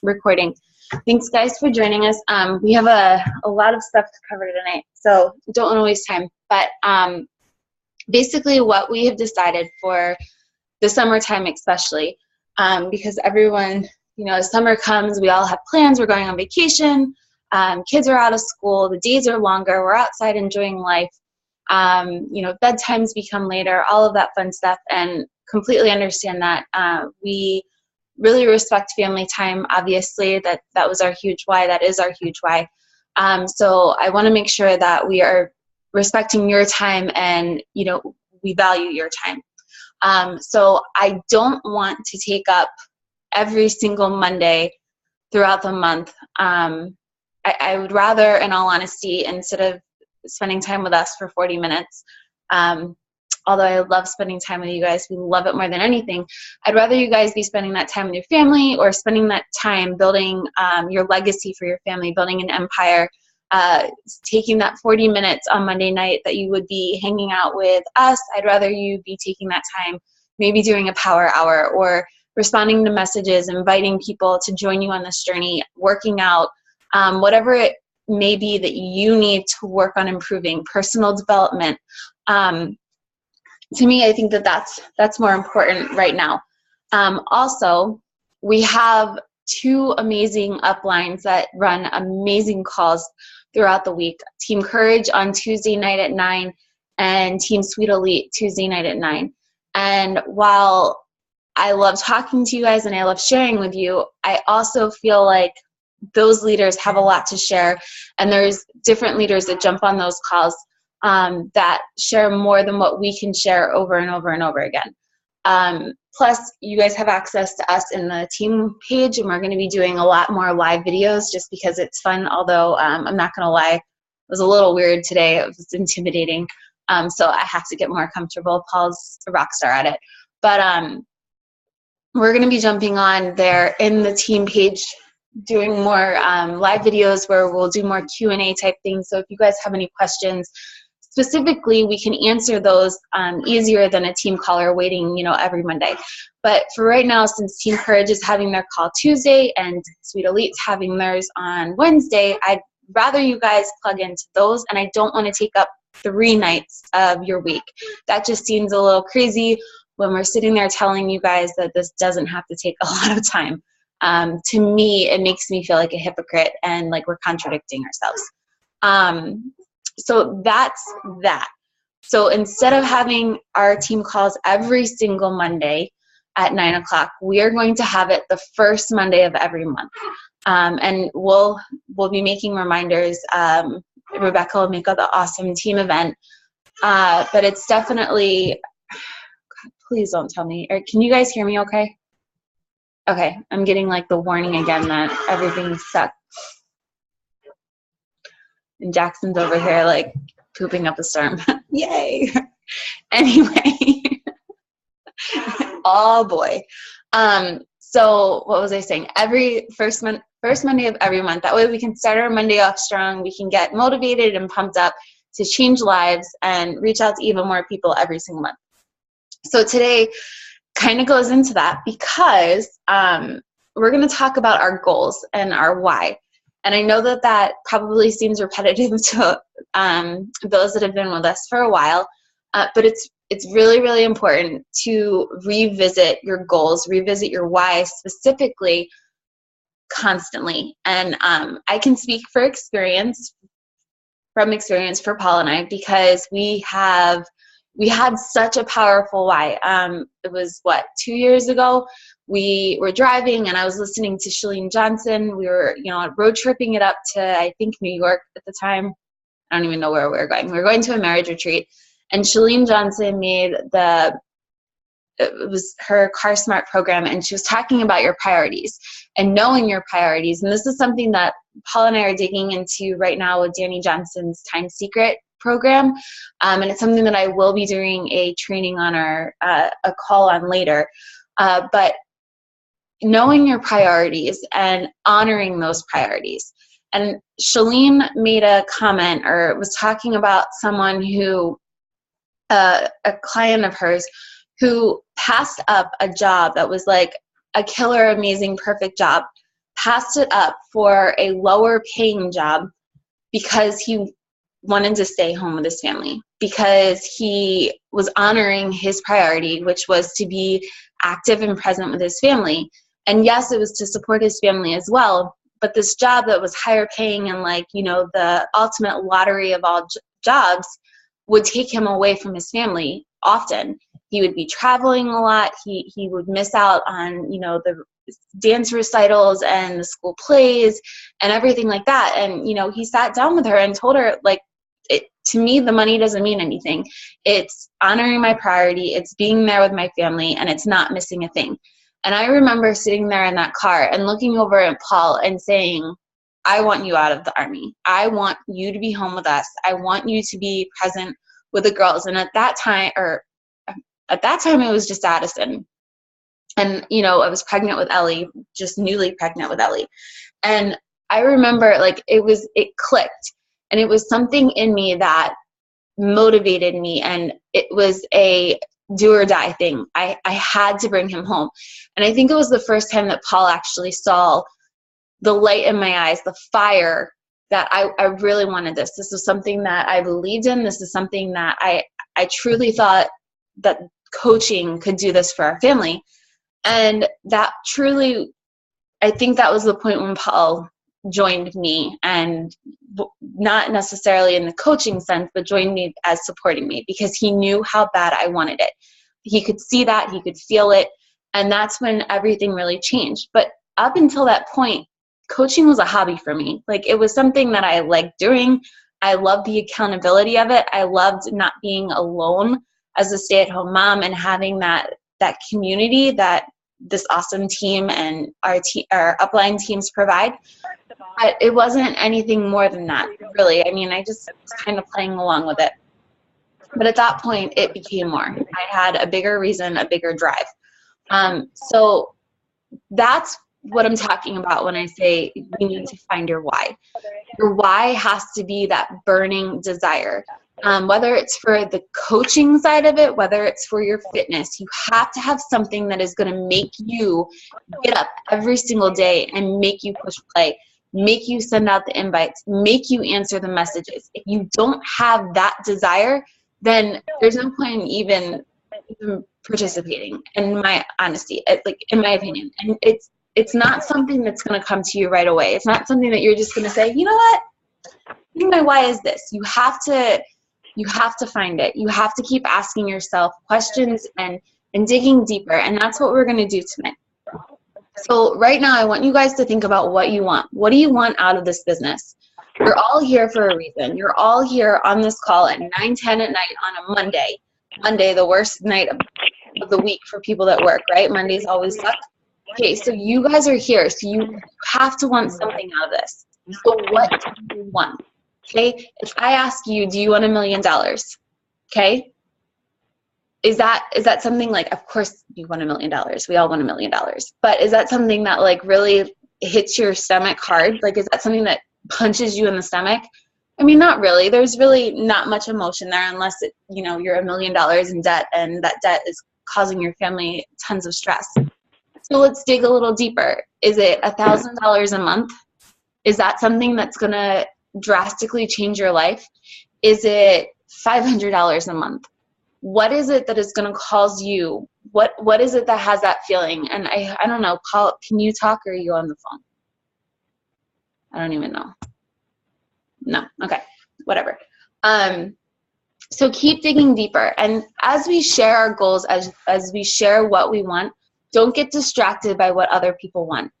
recording. Thanks, guys, for joining us. We have a lot of stuff to cover tonight, so don't want to waste time. But basically what we have decided for the summertime especially, because everyone, as summer comes, we all have plans. We're going on vacation. Kids are out of school. The days are longer. We're outside enjoying life. Bedtimes become later, all of that fun stuff, and completely understand that. We really respect family time. Obviously, that was our huge why. That is our huge why. So I want to make sure that we are respecting your time and, we value your time. So I don't want to take up every single Monday throughout the month. I would rather, in all honesty, instead of spending time with us for 40 minutes, although I love spending time with you guys, we love it more than anything, I'd rather you guys be spending that time with your family or spending that time building your legacy for your family, building an empire, taking that 40 minutes on Monday night that you would be hanging out with us. I'd rather you be taking that time, maybe doing a power hour or responding to messages, inviting people to join you on this journey, working out, whatever it may be that you need to work on improving, personal development. To me, I think that's more important right now. Also, we have two amazing uplines that run amazing calls throughout the week. Team Courage on Tuesday night at 9 and Team Sweet Elite Tuesday night at 9. And while I love talking to you guys and I love sharing with you, I also feel like those leaders have a lot to share, and there's different leaders that jump on those calls that share more than what we can share over and over and over again. Plus, you guys have access to us in the team page, and we're going to be doing a lot more live videos just because it's fun, although I'm not going to lie, it was a little weird today. It was intimidating, so I have to get more comfortable. Paul's a rock star at it. But we're going to be jumping on there in the team page, doing more live videos where we'll do more Q&A type things. So if you guys have any questions, specifically, we can answer those easier than a team caller waiting, every Monday. But for right now, since Team Courage is having their call Tuesday and Sweet Elite's having theirs on Wednesday, I'd rather you guys plug into those, and I don't want to take up 3 nights of your week. That just seems a little crazy when we're sitting there telling you guys that this doesn't have to take a lot of time. To me, it makes me feel like a hypocrite and like we're contradicting ourselves. So that's that. So instead of having our team calls every single Monday at 9 o'clock, we are going to have it the first Monday of every month. And we'll be making reminders. Rebecca will make the awesome team event. But it's definitely, God, please don't tell me. Can you guys hear me okay? Okay, I'm getting like the warning again that everything sucks. And Jackson's over here like pooping up a storm. Yay! Anyway, oh boy. So what was I saying? Every first Monday of every month. That way we can start our Monday off strong. We can get motivated and pumped up to change lives and reach out to even more people every single month. So today kind of goes into that because we're going to talk about our goals and our why. And I know that probably seems repetitive to those that have been with us for a while, but it's really, really important to revisit your goals, revisit your why specifically constantly. And I can speak from experience for Paul and I, because we had such a powerful why. It was 2 years ago. We were driving and I was listening to Chalene Johnson. We were, road tripping it up to, I think, New York at the time. I don't even know where we were going. We were going to a marriage retreat, and Chalene Johnson made it was her Car Smart program, and she was talking about your priorities and knowing your priorities. And this is something that Paul and I are digging into right now with Danny Johnson's Time Secret program, and it's something that I will be doing a training on or a call on later. But knowing your priorities and honoring those priorities. And Chalene made a comment or was talking about someone who, a client of hers, who passed up a job that was like a killer, amazing, perfect job passed it up for a lower paying job because he wanted to stay home with his family, because he was honoring his priority, which was to be active and present with his family. And yes, it was to support his family as well, but this job that was higher paying and like, you know, the ultimate lottery of all jobs would take him away from his family often. He would be traveling a lot. He would miss out on, you know, the dance recitals and the school plays and everything like that. And, you know, he sat down with her and told her, like, to me, the money doesn't mean anything. It's honoring my priority. It's being there with my family, and it's not missing a thing. And I remember sitting there in that car and looking over at Paul and saying, I want you out of the Army. I want you to be home with us. I want you to be present with the girls. And at that time, it was just Addison. And, you know, I was pregnant with Ellie, just newly pregnant with Ellie. And I remember, like, it clicked. And it was something in me that motivated me. And it was a do or die thing. I had to bring him home. And I think it was the first time that Paul actually saw the light in my eyes, the fire that I really wanted this. This was something that I believed in. This is something that I truly thought that coaching could do this for our family. And that truly, I think that was the point when Paul joined me, and not necessarily in the coaching sense, but joined me as supporting me, because he knew how bad I wanted it. He could see that, he could feel it, and that's when everything really changed. But up until that point, coaching was a hobby for me. Like, it was something that I liked doing. I loved the accountability of it. I loved not being alone as a stay-at-home mom and having that community that this awesome team and our upline teams provide. But it wasn't anything more than that, really. I mean, I just was kind of playing along with it. But at that point, it became more. I had a bigger reason, a bigger drive. So that's what I'm talking about when I say you need to find your why. Your why has to be that burning desire. Whether it's for the coaching side of it, whether it's for your fitness, you have to have something that is going to make you get up every single day and make you push play, make you send out the invites, make you answer the messages. If you don't have that desire, then there's no point in even participating, in my honesty, like in my opinion. And it's not something that's going to come to you right away. It's not something that you're just going to say, you know what, I think my why is this. You have to find it. You have to keep asking yourself questions and digging deeper. And that's what we're going to do tonight. So right now, I want you guys to think about what you want. What do you want out of this business? You're all here for a reason. You're all here on this call at 9:10 at night on a Monday. Monday, the worst night of the week for people that work, right? Mondays always suck. Okay, so you guys are here. So you have to want something out of this. So what do you want? Okay, if I ask you, do you want $1 million? Okay, is that something like, of course you want $1 million. We all want $1 million. But is that something that like really hits your stomach hard? Like, is that something that punches you in the stomach? I mean, not really. There's really not much emotion there unless you're $1 million in debt, and that debt is causing your family tons of stress. So let's dig a little deeper. Is it $1,000 a month? Is that something that's going to drastically change your life? Is it $500 a month? What is it that is going to cause you? What is it that has that feeling? And I don't know, Paul, can you talk, or are you on the phone? I don't even know. No. Okay. Whatever. So keep digging deeper. And as we share our goals, as we share what we want, don't get distracted by what other people want.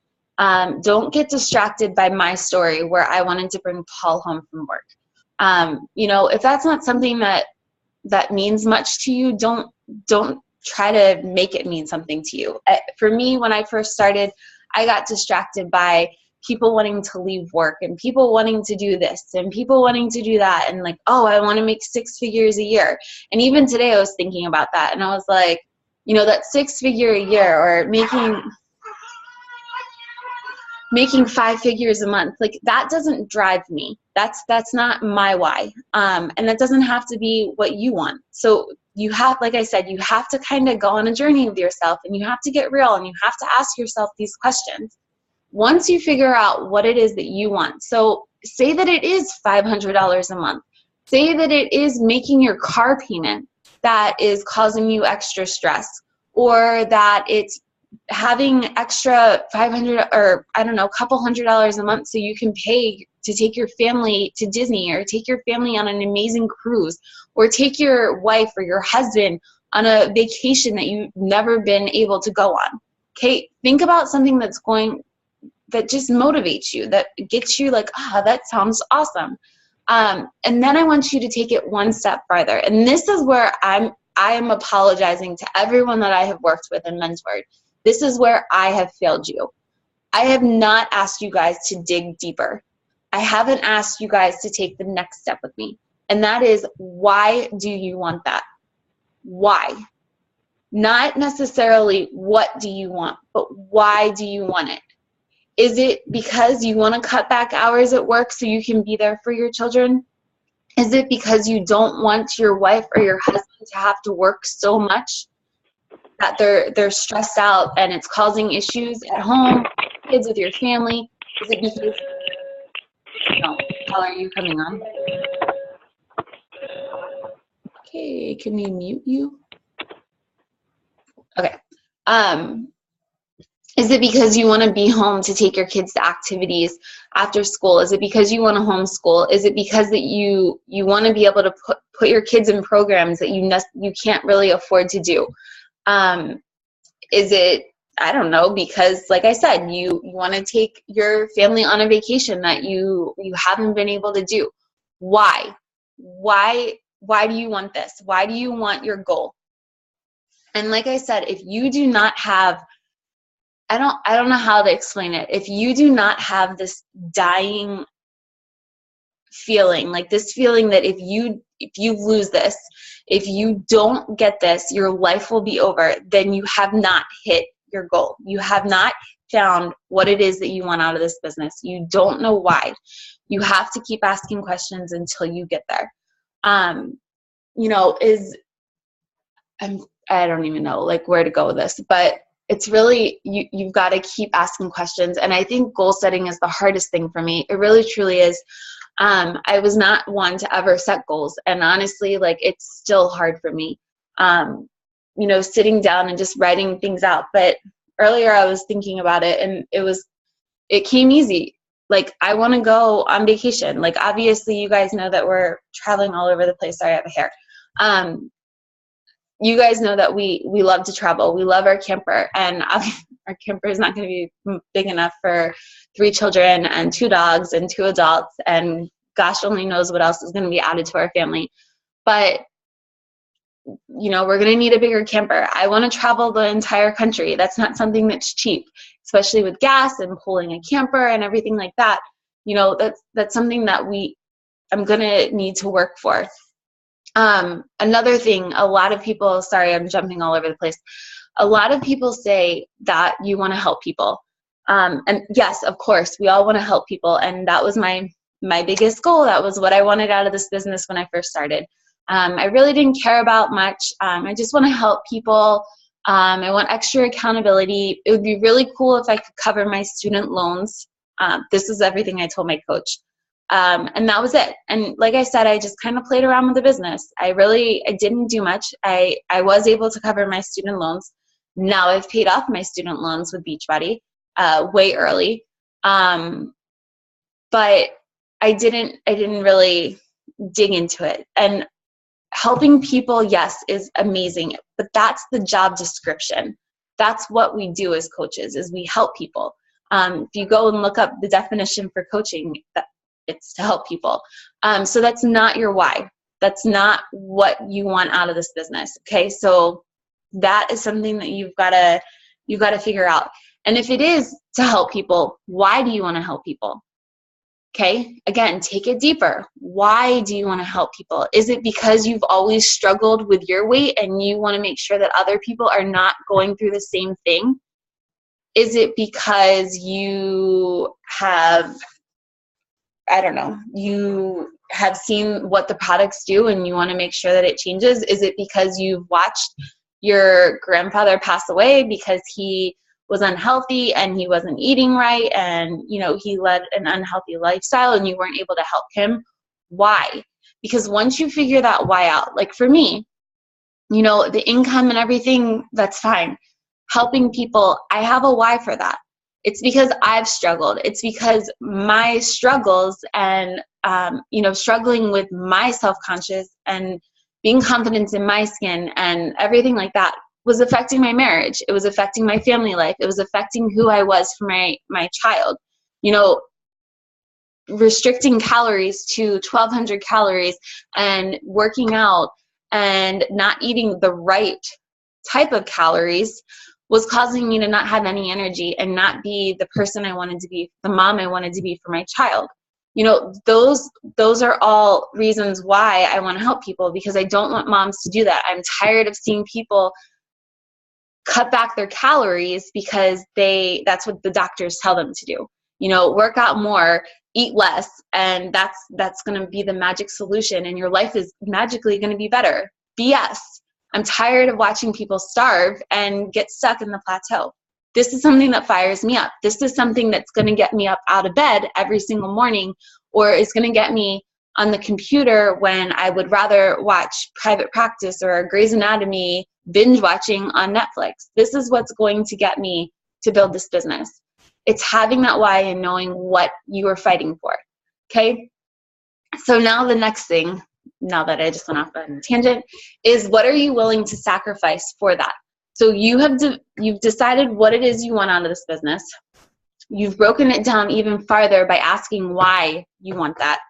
Don't get distracted by my story where I wanted to bring Paul home from work. If that's not something that means much to you, don't try to make it mean something to you. For me, when I first started, I got distracted by people wanting to leave work and people wanting to do this and people wanting to do that, and like, oh, I want to make 6 figures a year. And even today I was thinking about that, and I was like, that 6 figure a year, or making 5 figures a month, like that doesn't drive me. That's not my why. And that doesn't have to be what you want. So you have, like I said, you have to kind of go on a journey with yourself, and you have to get real, and you have to ask yourself these questions. Once you figure out what it is that you want, so say that it is $500 a month, say that it is making your car payment that is causing you extra stress, or that it's having extra 500 or I don't know, a couple $100s a month so you can pay to take your family to Disney, or take your family on an amazing cruise, or take your wife or your husband on a vacation that you've never been able to go on. Okay, think about something that just motivates you, that gets you like, that sounds awesome. And then I want you to take it one step farther. And this is where I am apologizing to everyone that I have worked with and mentored. This is where I have failed you. I have not asked you guys to dig deeper. I haven't asked you guys to take the next step with me. And that is, why do you want that? Why? Not necessarily what do you want, but why do you want it? Is it because you want to cut back hours at work so you can be there for your children? Is it because you don't want your wife or your husband to have to work so much that they're stressed out and it's causing issues at home, kids, with your family? Is it because, how are you coming on? Okay, can we mute you? Okay. Is it because you want to be home to take your kids to activities after school? Is it because you want to homeschool? Is it because that you want to be able to put your kids in programs that you can't really afford to do? Is it, I don't know, because like I said, you want to take your family on a vacation that you haven't been able to do? Why? Why do you want this? Why do you want your goal? And like I said, if you do not have, I don't know how to explain it. If you do not have this dying feeling, like this feeling that if you lose this, if you don't get this, your life will be over, then you have not hit your goal. You have not found what it is that you want out of this business. You don't know why. You have to keep asking questions until you get there. I don't even know like where to go with this, but it's really, you've got to keep asking questions. And I think goal setting is the hardest thing for me. It really, truly is. I was not one to ever set goals. And honestly, like, it's still hard for me, sitting down and just writing things out. But earlier I was thinking about it, and it came easy. Like, I want to go on vacation. Like, obviously you guys know that we're traveling all over the place. Sorry, I have a hair. You guys know that we love to travel. We love our camper, and our camper is not going to be big enough for 3 children and 2 dogs and 2 adults, and gosh only knows what else is going to be added to our family. But, we're going to need a bigger camper. I want to travel the entire country. That's not something that's cheap, especially with gas and pulling a camper and everything like that. That's something that I'm going to need to work for. Another thing, a lot of people, sorry, I'm jumping all over the place. A lot of people say that you want to help people. And yes, of course, we all want to help people. And that was my biggest goal. That was what I wanted out of this business when I first started. I really didn't care about much. I just want to help people. I want extra accountability. It would be really cool if I could cover my student loans. This is everything I told my coach. And that was it. And like I said, I just kind of played around with the business. I didn't do much. I was able to cover my student loans. Now I've paid off my student loans with Beachbody way early. But I didn't really dig into it. And helping people, yes, is amazing, but that's the job description. That's what we do as coaches, is we help people. If you go and look up the definition for coaching, it's to help people. So that's not your why. That's not what you want out of this business. Okay, so that is something that you've got to figure out. And if it is to help people, why do you want to help people? Okay, again, take it deeper. Why do you want to help people? Is it because you've always struggled with your weight and you want to make sure that other people are not going through the same thing? Is it because you have, I don't know, you have seen what the products do and you want to make sure that it changes? Is it because you've watched your grandfather pass away because he was unhealthy and he wasn't eating right and, you know, he led an unhealthy lifestyle and you weren't able to help him. Why? Because once you figure that why out, like for me, you know, the income and everything, that's fine. Helping people, I have a why for that. It's because I've struggled. It's because my struggles and, you know, struggling with my self-conscious and being confident in my skin and everything like that was affecting my marriage. It was affecting my family life. It was affecting who I was for my child. You know, restricting calories to 1,200 calories and working out and not eating the right type of calories was causing me to not have any energy and not be the person I wanted to be, the mom I wanted to be for my child. You know, those are all reasons why I want to help people, because I don't want moms to do that. I'm tired of seeing people cut back their calories because that's what the doctors tell them to do. You know, work out more, eat less, and that's going to be the magic solution and your life is magically going to be better. BS. I'm tired of watching people starve and get stuck in the plateau. This is something that fires me up. This is something that's going to get me up out of bed every single morning, or is going to get me on the computer when I would rather watch Private Practice or Grey's Anatomy binge watching on Netflix. This is what's going to get me to build this business. It's having that why and knowing what you are fighting for. Okay? So now the next thing, now that I just went off on a tangent, is what are you willing to sacrifice for that? So you've decided what it is you want out of this business. You've broken it down even farther by asking why you want that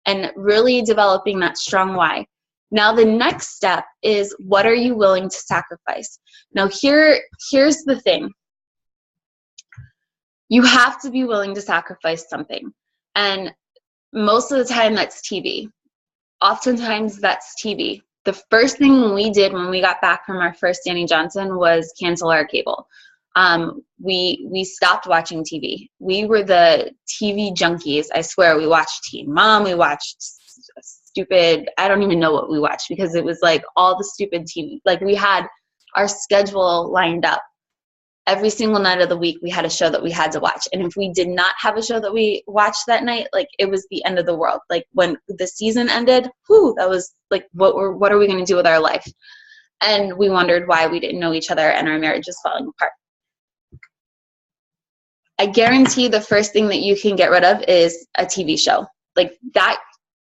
and really developing that strong why. Now the next step is, what are you willing to sacrifice? Now here's the thing. You have to be willing to sacrifice something. And most of the time that's TV. Oftentimes that's TV. The first thing we did when we got back from our first Danny Johnson was cancel our cable. We stopped watching TV. We were the TV junkies. I swear, we watched Teen Mom. We watched stupid, I don't even know what we watched because it was like all the stupid TV. Like we had our schedule lined up. Every single night of the week, we had a show that we had to watch. And if we did not have a show that we watched that night, like it was the end of the world. Like when the season ended, that was like, what are we going to do with our life? And we wondered why we didn't know each other and our marriage is falling apart. I guarantee the first thing that you can get rid of is a TV show. Like that,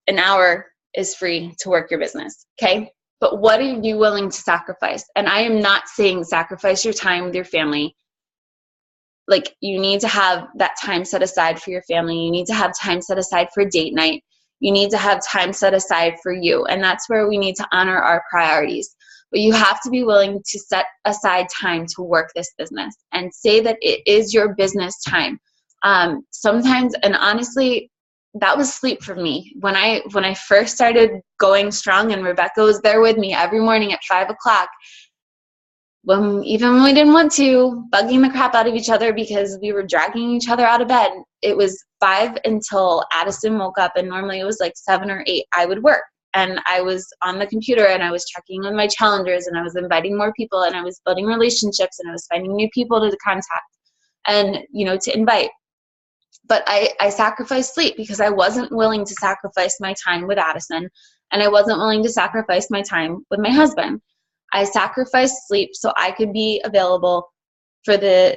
an hour is free to work your business, okay? But what are you willing to sacrifice? And I am not saying sacrifice your time with your family. Like you need to have that time set aside for your family. You need to have time set aside for date night. You need to have time set aside for you. And that's where we need to honor our priorities. But you have to be willing to set aside time to work this business and say that it is your business time. Sometimes, and honestly, that was sleep for me. When I first started going strong and Rebecca was there with me every morning at 5 o'clock, even when we didn't want to, bugging the crap out of each other because we were dragging each other out of bed. It was 5 until Addison woke up, and normally it was like 7 or 8. I would work, and I was on the computer, and I was checking on my challengers, and I was inviting more people, and I was building relationships, and I was finding new people to contact and, you know, to invite. But I sacrificed sleep because I wasn't willing to sacrifice my time with Addison, and I wasn't willing to sacrifice my time with my husband. I sacrificed sleep so I could be available for the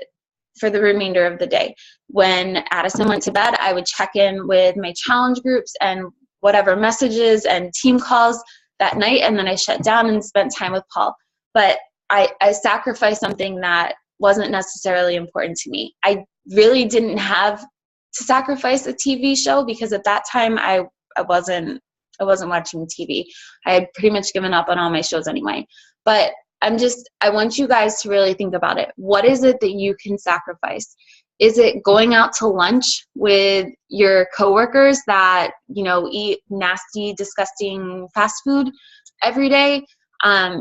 remainder of the day. When Addison went to bed, I would check in with my challenge groups and whatever messages and team calls that night, and then I shut down and spent time with Paul. But I sacrificed something that wasn't necessarily important to me. I really didn't have to sacrifice a TV show because at that time I wasn't watching TV. I had pretty much given up on all my shows anyway. But I want you guys to really think about it. What is it that you can sacrifice? Is it going out to lunch with your coworkers that, you know, eat nasty, disgusting fast food every day?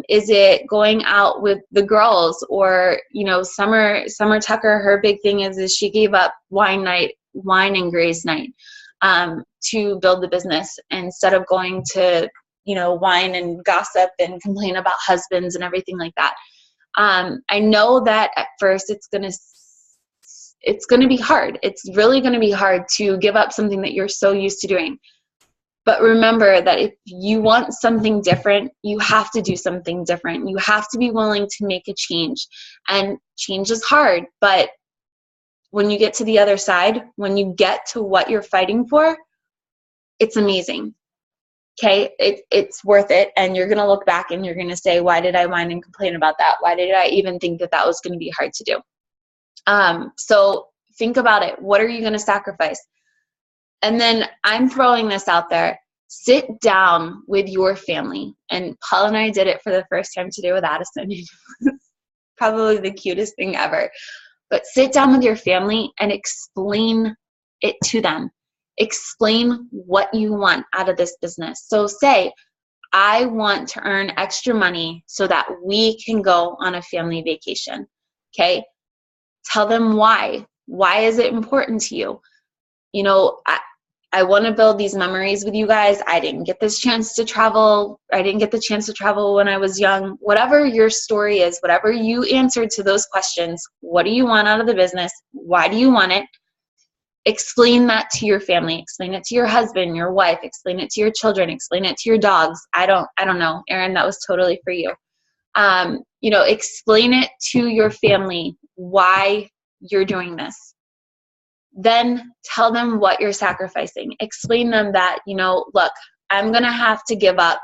Is it going out with the girls? Or, you know, Summer Tucker, her big thing is she gave up wine and Grey's night to build the business instead of going to, you know, whine and gossip and complain about husbands and everything like that. I know that at first it's going to it's going to be hard. It's really going to be hard to give up something that you're so used to doing. But remember that if you want something different, you have to do something different. You have to be willing to make a change. And change is hard, but when you get to the other side, when you get to what you're fighting for, it's amazing. Okay, it's worth it. And you're going to look back and you're going to say, why did I whine and complain about that? Why did I even think that that was going to be hard to do? So think about it. What are you going to sacrifice? And then I'm throwing this out there. Sit down with your family. And Paul and I did it for the first time today with Addison. It was probably the cutest thing ever. But sit down with your family and explain it to them. Explain what you want out of this business. So say, I want to earn extra money so that we can go on a family vacation. Okay? Tell them why. Why is it important to you? You know, I want to build these memories with you guys. I didn't get this chance to travel. I didn't get the chance to travel when I was young. Whatever your story is, whatever you answered to those questions, what do you want out of the business? Why do you want it? Explain that to your family. Explain it to your husband, your wife. Explain it to your children. Explain it to your dogs. I don't know. Erin, that was totally for you. You know, explain it to your family why you're doing this. Then tell them what you're sacrificing. Explain them that, you know, look, I'm going to have to give up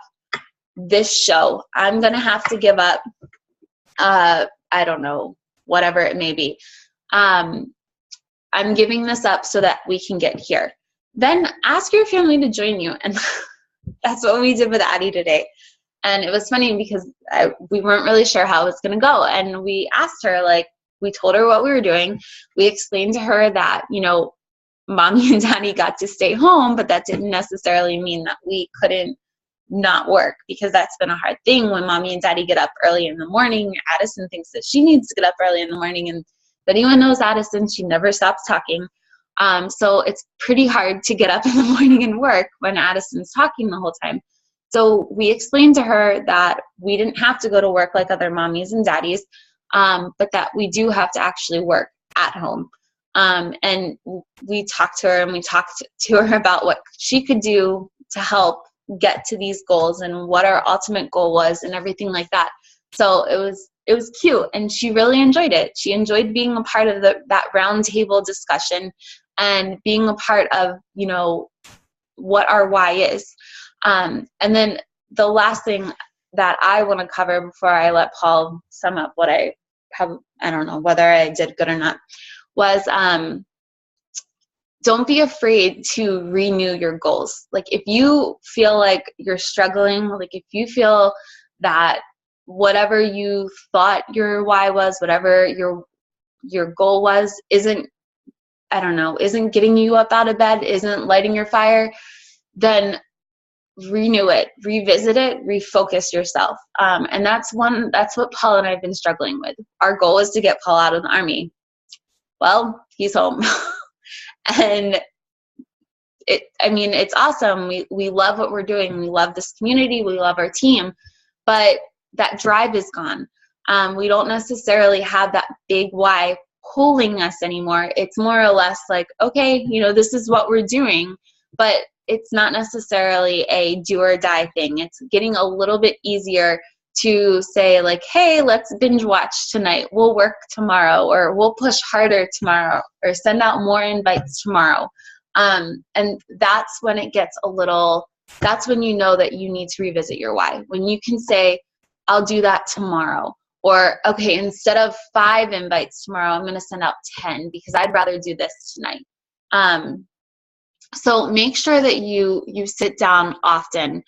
this show. I'm going to have to give up, I don't know, whatever it may be. I'm giving this up so that we can get here. Then ask your family to join you. And that's what we did with Addie today. And it was funny because we weren't really sure how it was going to go. And we asked her, like, we told her what we were doing. We explained to her that, you know, mommy and daddy got to stay home, but that didn't necessarily mean that we couldn't not work, because that's been a hard thing when mommy and daddy get up early in the morning. Addison thinks that she needs to get up early in the morning. And if anyone knows Addison, she never stops talking. So it's pretty hard to get up in the morning and work when Addison's talking the whole time. So we explained to her that we didn't have to go to work like other mommies and daddies, but that we do have to actually work at home. And we talked to her and we talked to her about what she could do to help get to these goals and what our ultimate goal was and everything like that. So it was cute, and she really enjoyed it. She enjoyed being a part of that round table discussion and being a part of, you know, what our why is. And then the last thing that I want to cover before I let Paul sum up what I have, I don't know whether I did good or not, was don't be afraid to renew your goals. Like if you feel like you're struggling, like if you feel that whatever you thought your why was, whatever your goal was, isn't getting you up out of bed, isn't lighting your fire, then renew it, revisit it, refocus yourself. And that's what Paul and I have been struggling with. Our goal is to get Paul out of the Army. Well, he's home. And it's awesome. We love what we're doing. We love this community. We love our team, but that drive is gone. We don't necessarily have that big why pulling us anymore. It's more or less like, okay, you know, this is what we're doing, but it's not necessarily a do or die thing. It's getting a little bit easier to say like, hey, let's binge watch tonight. We'll work tomorrow, or we'll push harder tomorrow, or send out more invites tomorrow. And that's when it gets that's when you know that you need to revisit your why. When you can say, I'll do that tomorrow. Or, okay, instead of 5 invites tomorrow, I'm going to send out 10 because I'd rather do this tonight. So make sure that you sit down often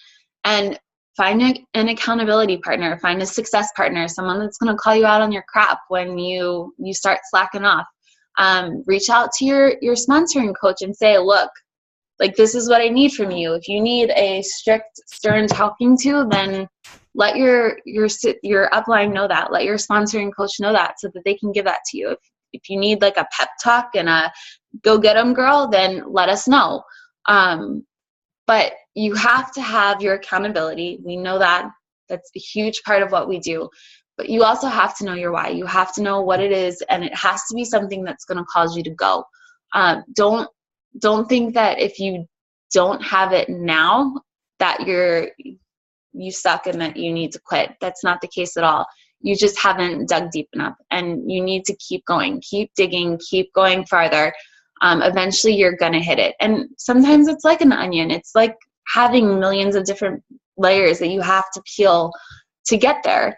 and find an accountability partner, find a success partner, someone that's going to call you out on your crap when you start slacking off. Reach out to your sponsoring coach and say, look, like, this is what I need from you. If you need a strict, stern talking to, then let your upline know that. Let your sponsoring coach know that so that they can give that to you. If you need like a pep talk and a go get 'em girl, then let us know. But you have to have your accountability. We know that. That's a huge part of what we do. but you also have to know your why. You have to know what it is, and it has to be something that's going to cause you to go. Don't think that if you don't have it now that you suck and that you need to quit. That's not the case at all. You just haven't dug deep enough, and you need to keep going, keep digging, keep going farther. Eventually you're going to hit it. And sometimes it's like an onion. It's like having millions of different layers that you have to peel to get there.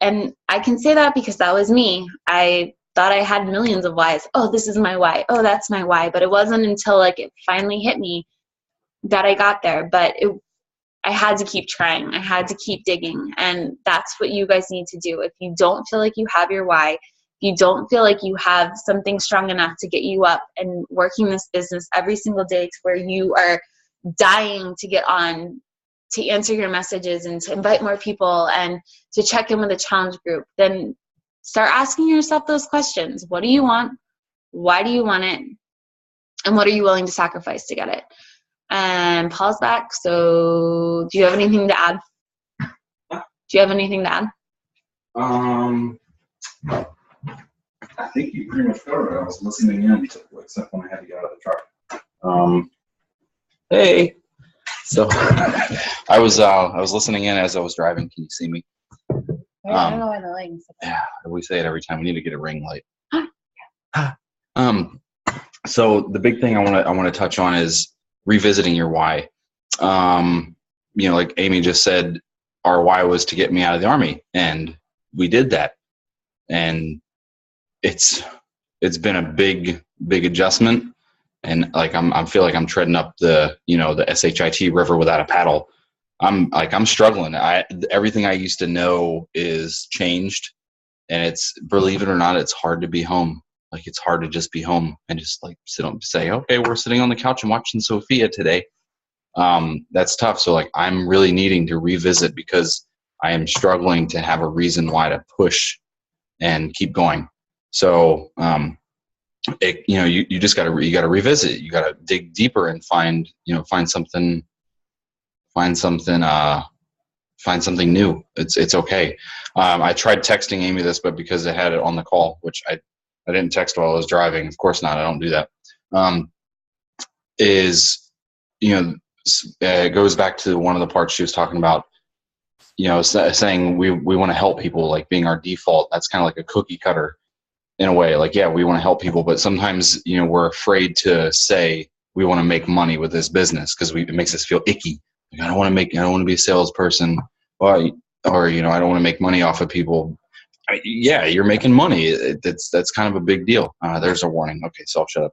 And I can say that because that was me. I thought I had millions of whys. Oh, this is my why. Oh, that's my why. But it wasn't until like it finally hit me that I got there. But I had to keep trying. I had to keep digging. And that's what you guys need to do. If you don't feel like you have your why, if you don't feel like you have something strong enough to get you up and working this business every single day to where you are dying to get on, to answer your messages and to invite more people and to check in with a challenge group, then start asking yourself those questions. What do you want? Why do you want it? And what are you willing to sacrifice to get it? And Paul's back. So do you have anything to add? Do you have anything to add? I think you pretty much covered it. I was listening in, except when I had to get out of the truck. Hey. So I was listening in as I was driving. Can you see me? I don't know why the lighting's up. Yeah, we say it every time. We need to get a ring light. So the big thing I want to touch on is revisiting your why. Like Amy just said, our why was to get me out of the Army, and we did that. And it's been a big adjustment. And like I feel like I'm treading up the SHIT river without a paddle. I'm struggling. Everything I used to know is changed, and believe it or not, it's hard to be home. Like it's hard to just be home and just like say, okay, we're sitting on the couch and watching Sophia today. That's tough. So like I'm really needing to revisit because I am struggling to have a reason why to push and keep going. So you just got to revisit. You got to dig deeper and find something new. It's okay. I tried texting Amy this, but because I had it on the call, which I didn't text while I was driving. Of course not. I don't do that. It goes back to one of the parts she was talking about, saying we want to help people, like being our default. That's kind of like a cookie cutter in a way. Like, yeah, we want to help people, but sometimes, we're afraid to say we want to make money with this business because it makes us feel icky. Like, I don't want to be a salesperson, or I don't want to make money off of people. Yeah, you're making money. That's kind of a big deal. There's a warning. Okay, so I'll shut up.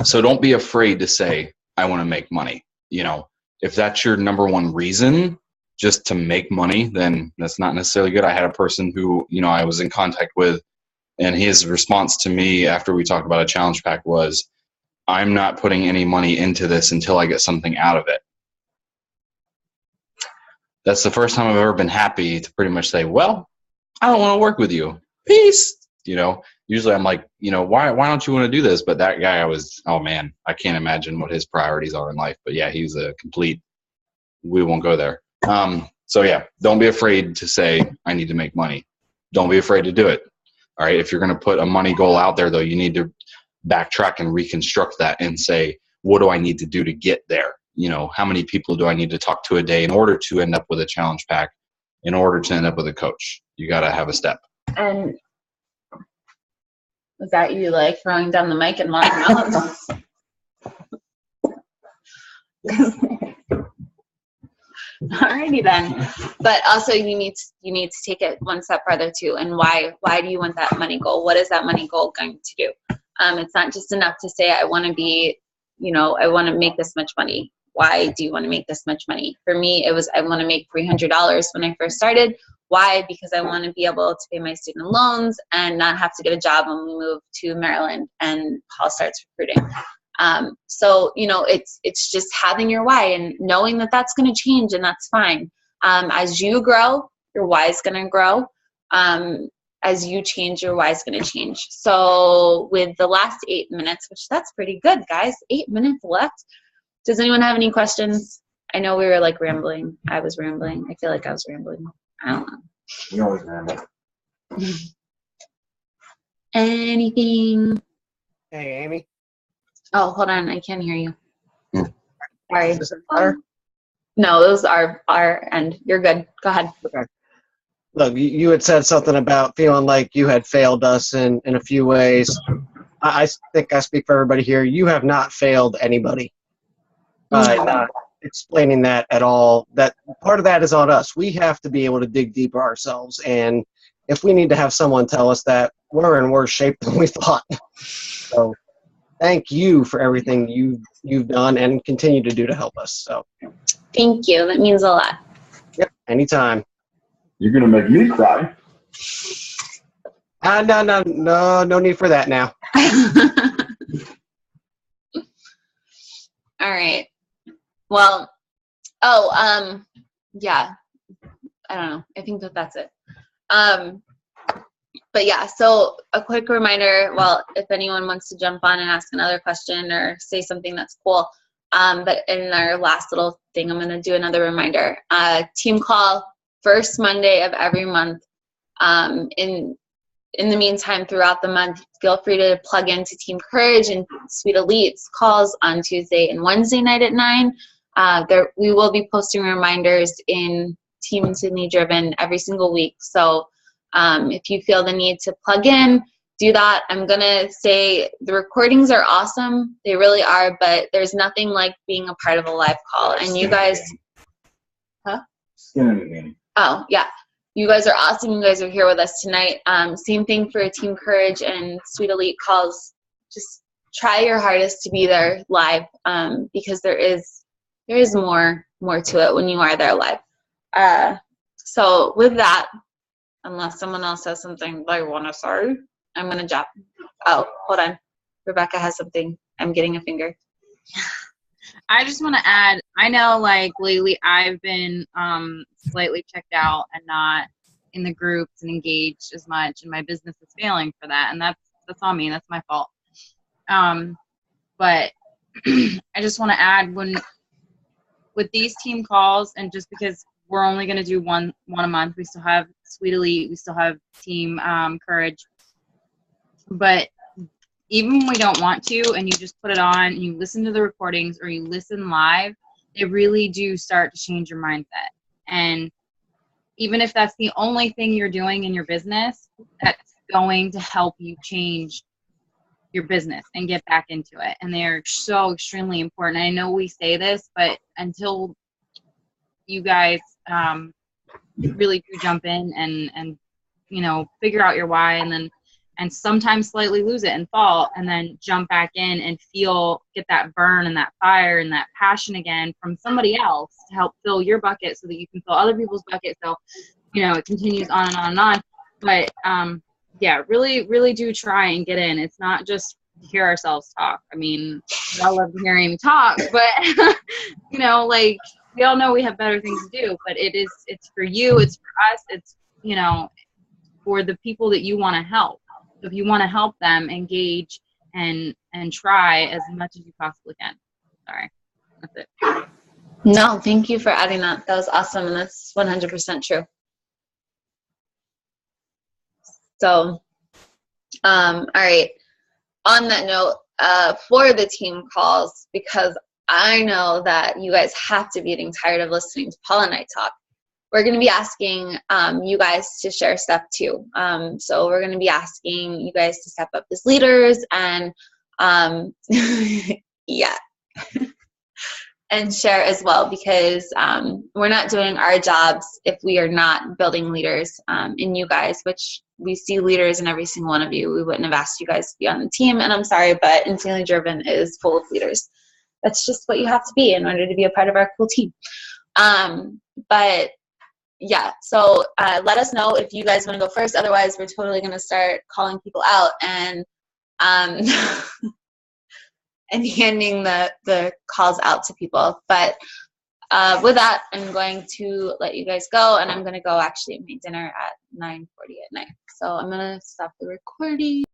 So don't be afraid to say, I want to make money. If that's your number one reason, just to make money, then that's not necessarily good. I had a person who, I was in contact with, and his response to me after we talked about a challenge pack was, I'm not putting any money into this until I get something out of it. That's the first time I've ever been happy to pretty much say, well, I don't want to work with you. Peace. Usually I'm like, why don't you want to do this? But that guy, oh man, I can't imagine what his priorities are in life. But yeah, he's a complete, we won't go there. So yeah, don't be afraid to say, I need to make money. Don't be afraid to do it. All right. If you're going to put a money goal out there though, you need to backtrack and reconstruct that and say, what do I need to do to get there? How many people do I need to talk to a day in order to end up with a challenge pack, in order to end up with a coach? You got to have a step. And was that you like throwing down the mic and walking out? Alrighty then. But also you need to take it one step further too. And why do you want that money goal? What is that money goal going to do? It's not just enough to say, I want to be, I want to make this much money. Why do you want to make this much money? For me, it was, I want to make $300 when I first started. Why? Because I want to be able to pay my student loans and not have to get a job when we move to Maryland and Paul starts recruiting. So, it's just having your why and knowing that that's going to change, and that's fine. As you grow, your why is going to grow. As you change, your why is going to change. So with the last 8 minutes, which that's pretty good, guys, 8 minutes left. Does anyone have any questions? I know we were like rambling. I was rambling. I feel like I was rambling. I don't know. We always ramble. Anything? Hey, Amy. Oh, hold on. I can't hear you. Hmm. Sorry. Is this better? No, those are our end. You're good. Go ahead. Okay. Look, you had said something about feeling like you had failed us in a few ways. I think I speak for everybody here. You have not failed anybody by not explaining that at all. That part of that is on us. We have to be able to dig deeper ourselves. And if we need to have someone tell us that, we're in worse shape than we thought. So thank you for everything you've done and continue to do to help us. So Thank you. That means a lot. yep, anytime. You're gonna make me cry. No need for that now. All right. Well, yeah. I don't know. I think that's it. But yeah, so a quick reminder, well, if anyone wants to jump on and ask another question or say something that's cool, but in our last little thing, I'm going to do another reminder. Team call, first Monday of every month. In the meantime, throughout the month, feel free to plug into Team Courage and Sweet Elite's calls on Tuesday and Wednesday night at 9. We will be posting reminders in Team Sydney Driven every single week. So if you feel the need to plug in, do that. I'm going to say the recordings are awesome. They really are, but there's nothing like being a part of a live call. And you guys, oh, yeah. You guys are awesome. You guys are here with us tonight. Same thing for Team Courage and Sweet Elite calls. Just try your hardest to be there live because there is more to it when you are there live. So with that, unless someone else has something they want to say, I'm going to jump. Oh, hold on. Rebecca has something. I'm getting a finger. I just want to add, I know like lately I've been slightly checked out and not in the groups and engaged as much, and my business is failing for that, and that's on me. That's my fault. But I just want to add, with these team calls, and just because we're only going to do one a month, we still have Sweet Elite, we still have Team Courage, but even when we don't want to, and you just put it on and you listen to the recordings or you listen live, they really do start to change your mindset. And even if that's the only thing you're doing in your business, that's going to help you change your business and get back into it. And they're so extremely important. I know we say this, but until you guys really do jump in and figure out your why, and sometimes slightly lose it and fall, and then jump back in and get that burn and that fire and that passion again from somebody else to help fill your bucket so that you can fill other people's bucket. So, it continues on and on and on. But yeah, really, really do try and get in. It's not just to hear ourselves talk. I mean, we all love to hear Amy talk, but like we all know we have better things to do, but it's for you, it's for us, it's, for the people that you want to help. So if you want to help them, engage and try as much as you possibly can. Sorry, that's it. No, thank you for adding that. That was awesome, and that's 100% true. So, all right. On that note, for the team calls, because I know that you guys have to be getting tired of listening to Paul and I talk, we're going to be asking you guys to share stuff too. So we're going to be asking you guys to step up as leaders and yeah, and share as well, because we're not doing our jobs if we are not building leaders in you guys, which we see leaders in every single one of you. We wouldn't have asked you guys to be on the team, and I'm sorry, but Insanely Driven is full of leaders. That's just what you have to be in order to be a part of our cool team. But yeah, so let us know if you guys want to go first. Otherwise, we're totally going to start calling people out and and handing the calls out to people. But with that, I'm going to let you guys go, and I'm going to go actually make dinner at 9:40 at night. So I'm going to stop the recording.